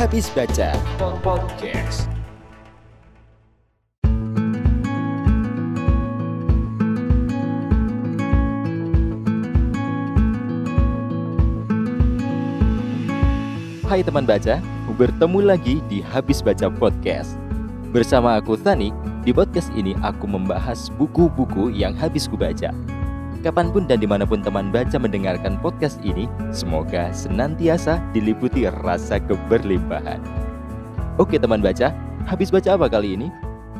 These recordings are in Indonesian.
Habis Baca Podcast. Hai teman baca, bertemu lagi di Habis Baca Podcast. Bersama aku Tani, di podcast ini aku membahas buku-buku yang habis kubaca. Kapanpun dan dimanapun teman baca mendengarkan podcast ini, semoga senantiasa diliputi rasa keberlimpahan. Oke teman baca, habis baca apa kali ini?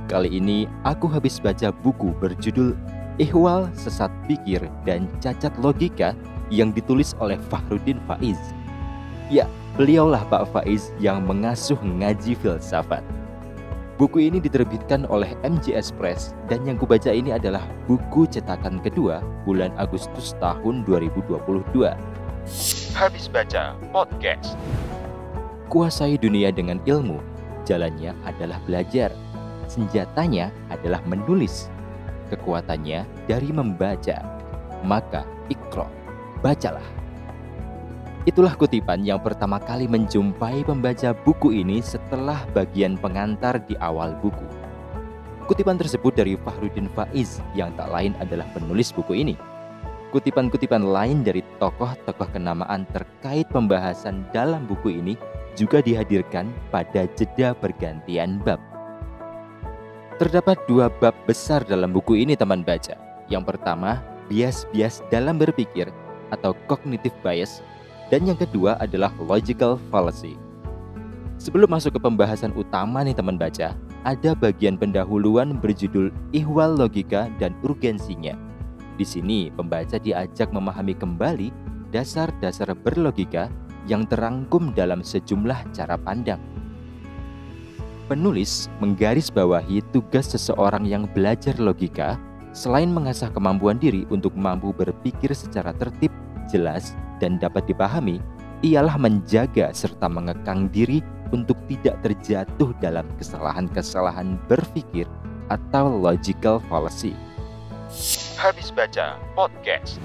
Kali ini aku habis baca buku berjudul Ihwal Sesat Pikir dan Cacat Logika yang ditulis oleh Fahrudin Faiz. Ya, beliaulah Pak Faiz yang mengasuh ngaji filsafat. Buku ini diterbitkan oleh MJS Press dan yang kubaca ini adalah buku cetakan kedua bulan Agustus tahun 2022. Habis Baca Podcast. Kuasai dunia dengan ilmu, jalannya adalah belajar. Senjatanya adalah menulis. Kekuatannya dari membaca. Maka Iqra, bacalah. Itulah kutipan yang pertama kali menjumpai pembaca buku ini setelah bagian pengantar di awal buku. Kutipan tersebut dari Fahrudin Faiz yang tak lain adalah penulis buku ini. Kutipan-kutipan lain dari tokoh-tokoh kenamaan terkait pembahasan dalam buku ini juga dihadirkan pada jeda pergantian bab. Terdapat dua bab besar dalam buku ini teman baca. Yang pertama, bias-bias dalam berpikir atau cognitive bias. Dan yang kedua adalah logical fallacy. Sebelum masuk ke pembahasan utama nih teman baca, ada bagian pendahuluan berjudul Ihwal Logika dan Urgensinya. Di sini pembaca diajak memahami kembali dasar-dasar berlogika yang terangkum dalam sejumlah cara pandang. Penulis menggarisbawahi tugas seseorang yang belajar logika selain mengasah kemampuan diri untuk mampu berpikir secara tertib, jelas, dan dapat dipahami, ialah menjaga serta mengekang diri untuk tidak terjatuh dalam kesalahan-kesalahan berpikir atau logical fallacy. Habis Baca Podcast.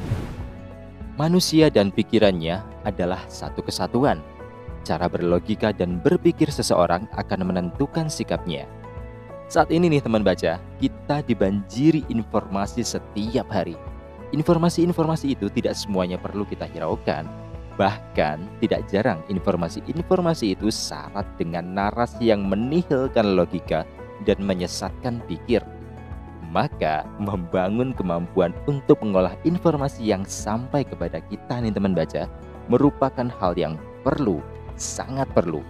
Manusia dan pikirannya adalah satu kesatuan. Cara berlogika dan berpikir seseorang akan menentukan sikapnya. Saat ini nih teman baca, kita dibanjiri informasi setiap hari. Informasi-informasi itu tidak semuanya perlu kita hiraukan. Bahkan tidak jarang informasi-informasi itu syarat dengan narasi yang menihilkan logika dan menyesatkan pikir. Maka membangun kemampuan untuk mengolah informasi yang sampai kepada kita nih teman baca merupakan hal yang perlu, sangat perlu.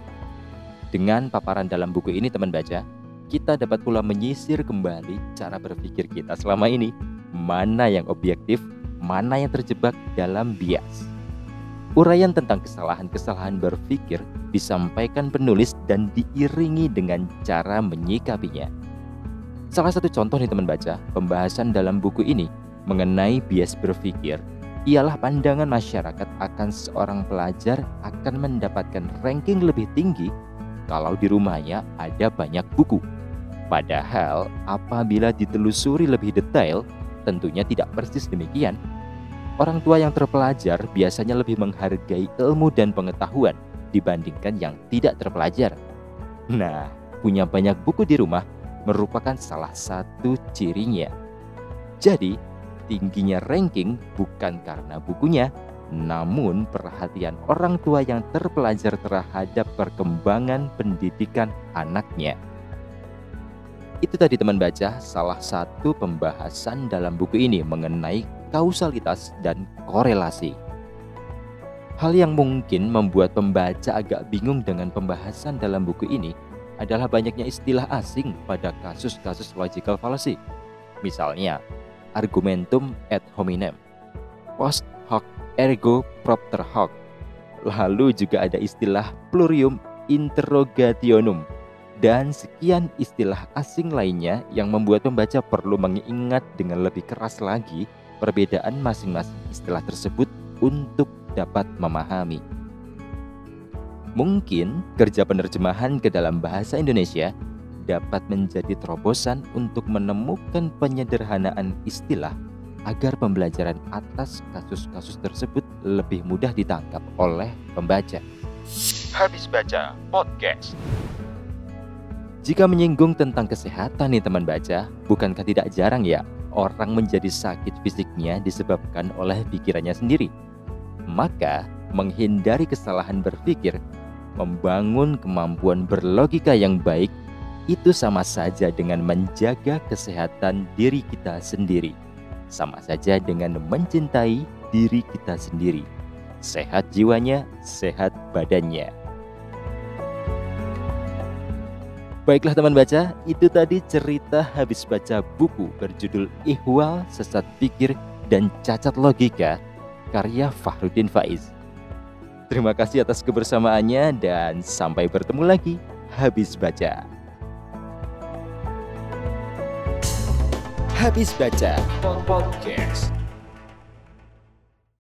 Dengan paparan dalam buku ini teman baca, kita dapat pula menyisir kembali cara berpikir kita selama ini. Mana yang objektif, mana yang terjebak dalam bias. Uraian tentang kesalahan-kesalahan berpikir disampaikan penulis dan diiringi dengan cara menyikapinya. Salah satu contoh nih teman baca, pembahasan dalam buku ini mengenai bias berpikir ialah pandangan masyarakat akan seorang pelajar akan mendapatkan ranking lebih tinggi kalau di rumahnya ada banyak buku. Padahal apabila ditelusuri lebih detail, tentunya tidak persis demikian. Orang tua yang terpelajar biasanya lebih menghargai ilmu dan pengetahuan dibandingkan yang tidak terpelajar. Nah, punya banyak buku di rumah merupakan salah satu cirinya. Jadi, tingginya ranking bukan karena bukunya, namun perhatian orang tua yang terpelajar terhadap perkembangan pendidikan anaknya. Itu tadi teman baca salah satu pembahasan dalam buku ini mengenai kausalitas dan korelasi. Hal yang mungkin membuat pembaca agak bingung dengan pembahasan dalam buku ini adalah banyaknya istilah asing pada kasus-kasus logical fallacy. Misalnya, argumentum ad hominem, post hoc ergo propter hoc. Lalu juga ada istilah plurium interrogationum dan sekian istilah asing lainnya yang membuat pembaca perlu mengingat dengan lebih keras lagi perbedaan masing-masing istilah tersebut untuk dapat memahami. Mungkin kerja penerjemahan ke dalam bahasa Indonesia dapat menjadi terobosan untuk menemukan penyederhanaan istilah agar pembelajaran atas kasus-kasus tersebut lebih mudah ditangkap oleh pembaca. Habis Baca Podcast. Jika menyinggung tentang kesehatan nih teman baca, bukankah tidak jarang ya orang menjadi sakit fisiknya disebabkan oleh pikirannya sendiri? Maka menghindari kesalahan berpikir, membangun kemampuan berlogika yang baik, itu sama saja dengan menjaga kesehatan diri kita sendiri. Sama saja dengan mencintai diri kita sendiri. Sehat jiwanya, sehat badannya. Baiklah teman baca, itu tadi cerita habis baca buku berjudul Ihwal Sesat Pikir dan Cacat Logika karya Fahrudin Faiz. Terima kasih atas kebersamaannya dan sampai bertemu lagi habis baca. Habis Baca Podcast.